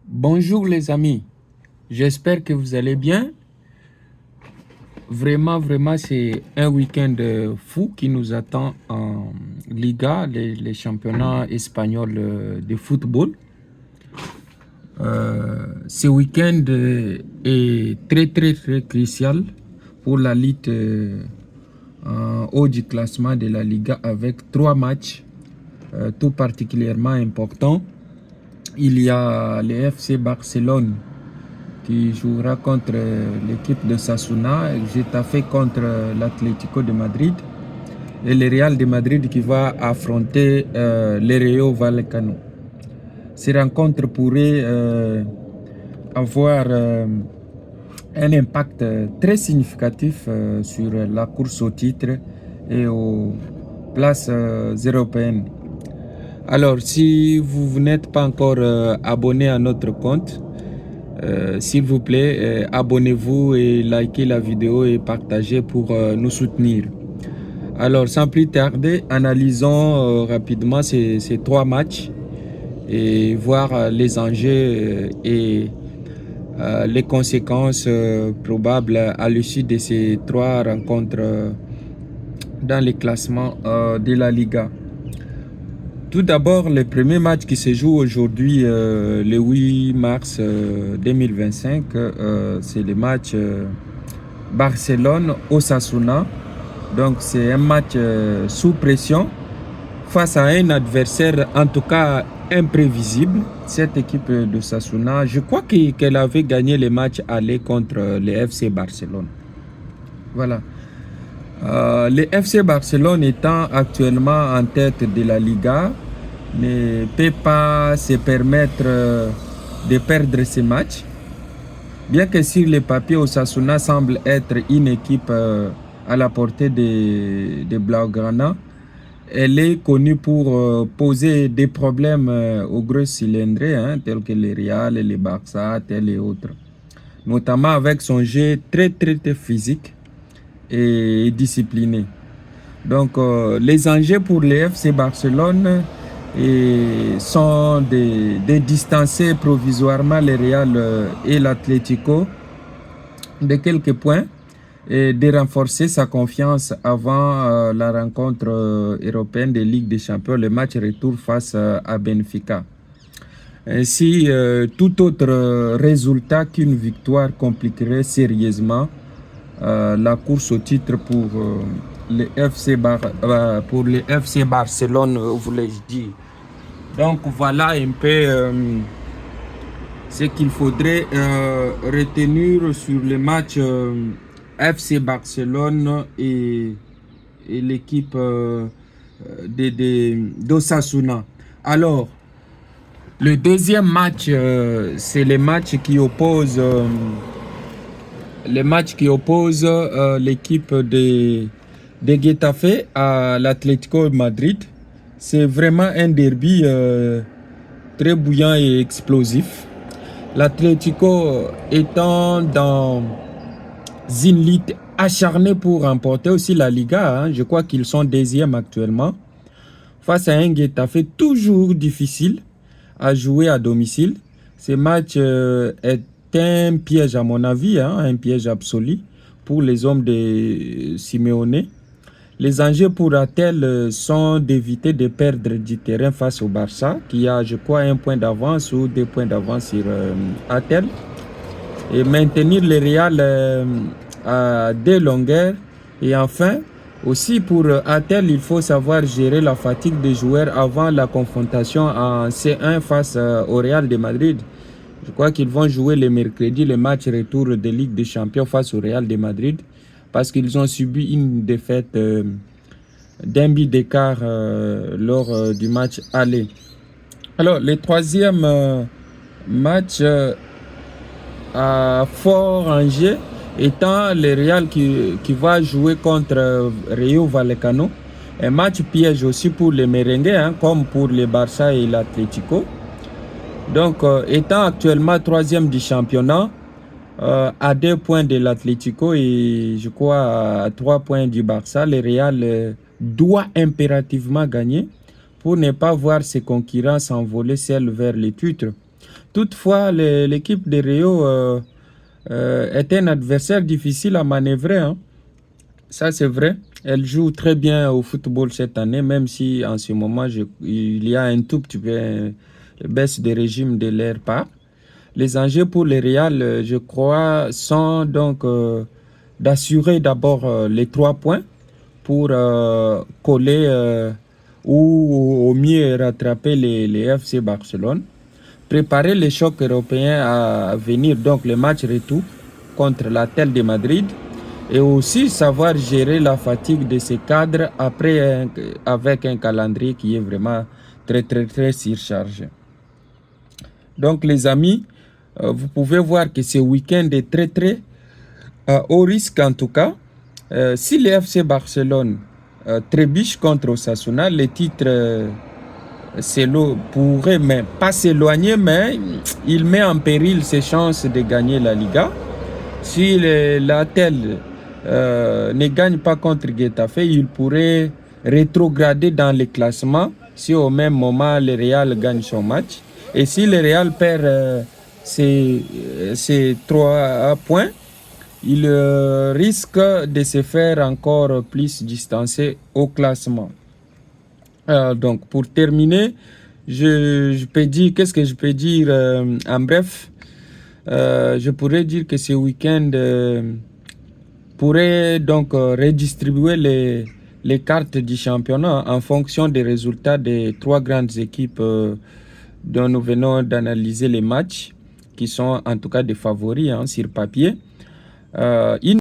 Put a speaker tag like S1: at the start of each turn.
S1: Bonjour les amis, j'espère que vous allez bien. Vraiment, c'est un week-end fou qui nous attend en Liga, les championnats espagnols de football. Ce week-end est très crucial pour la Ligue en haut du classement de la Liga avec 3 matchs tout particulièrement importants. Il y a le FC Barcelone qui jouera contre l'équipe de Sasuna, Getafe contre l'Atlético de Madrid et le Real de Madrid qui va affronter le Rayo Vallecano. Ces rencontres pourraient avoir un impact très significatif sur la course au titre et aux places européennes. Alors, si vous n'êtes pas encore abonné à notre compte, s'il vous plaît, abonnez-vous et likez la vidéo et partagez pour nous soutenir. Alors, sans plus tarder, analysons rapidement ces 3 matchs et voir les enjeux et les conséquences probables à l'issue de ces 3 rencontres dans les classements de la Liga. Tout d'abord, le premier match qui se joue aujourd'hui, le 8 mars 2025, c'est le match Barcelone-Osasuna. Donc, c'est un match sous pression face à un adversaire, en tout cas imprévisible. Cette équipe d'Osasuna, je crois qu'elle avait gagné le match aller contre le FC Barcelone. Voilà. Le FC Barcelone étant actuellement en tête de la Liga ne peut pas se permettre de perdre ce match. Bien que sur le papier, Osasuna semble être une équipe à la portée des Blaugrana, elle est connue pour poser des problèmes aux gros cylindrés, tels que les Real, les Barça, tels et autres. Notamment avec son jeu très physique et discipliné. Donc les enjeux pour le FC Barcelone sont de distancer provisoirement le Real et l'Atlético de quelques points et de renforcer sa confiance avant la rencontre européenne de Ligue des Champions, le match retour face à Benfica. Ainsi, tout autre résultat qu'une victoire compliquerait sérieusement la course au titre pour le FC Barcelone, voulais-je dire. Donc voilà un peu ce qu'il faudrait retenir sur le match FC Barcelone et l'équipe d'Osasuna. Alors, le deuxième match, c'est le match qui oppose l'équipe de Getafe à l'Atlético de Madrid. C'est vraiment un derby très bouillant et explosif. L'Atlético étant dans une lutte acharnée pour remporter aussi la Liga, je crois qu'ils sont deuxième actuellement, face à un Getafe toujours difficile à jouer à domicile. Ce match est un piège à mon avis, un piège absolu pour les hommes de Simeone. Les enjeux pour Atel sont d'éviter de perdre du terrain face au Barça, qui a, je crois, 1 point d'avance ou 2 points d'avance sur Atel, et maintenir le Real à 2 longueurs. Et enfin, aussi pour Atel, il faut savoir gérer la fatigue des joueurs avant la confrontation en C1 face au Real de Madrid. Je crois qu'ils vont jouer le mercredi le match retour de Ligue des Champions face au Real de Madrid parce qu'ils ont subi une défaite d'un but d'écart lors du match aller. Alors, le troisième match à fort enjeu étant le Real qui va jouer contre Rayo Vallecano. Un match piège aussi pour les Merengues, comme pour les Barça et l'Atlético. Donc, étant actuellement troisième du championnat, à 2 points de l'Atlético et je crois à 3 points du Barça, le Real doit impérativement gagner pour ne pas voir ses concurrents s'envoler seuls vers les titres. Toutefois, l'équipe de Rio est un adversaire difficile à manœuvrer, hein. Ça, c'est vrai. Elle joue très bien au football cette année, même si en ce moment, il y a un tout petit peu baisse de régime de leur part. Les enjeux pour le Real, je crois, sont donc d'assurer d'abord les 3 points pour coller ou au mieux rattraper les FC Barcelone. Préparer les chocs européens à venir, donc le match retour contre l'Atel de Madrid, et aussi savoir gérer la fatigue de ces cadres après avec un calendrier qui est vraiment très surchargé. Donc les amis, vous pouvez voir que ce week-end est très haut risque en tout cas. Si le FC Barcelone trébuche contre Osasuna, le titre pourrait mais pas s'éloigner, mais il met en péril ses chances de gagner la Liga. Si l'Atel ne gagne pas contre Getafe, il pourrait rétrograder dans le classement si au même moment le Real gagne son match. Et si le Real perd ses 3 points, il risque de se faire encore plus distancer au classement. Donc pour terminer, je peux dire, qu'est-ce que je peux dire en bref, je pourrais dire que ce week-end pourrait donc redistribuer les cartes du championnat en fonction des résultats des 3 grandes équipes dont nous venons d'analyser les matchs, qui sont en tout cas des favoris sur papier.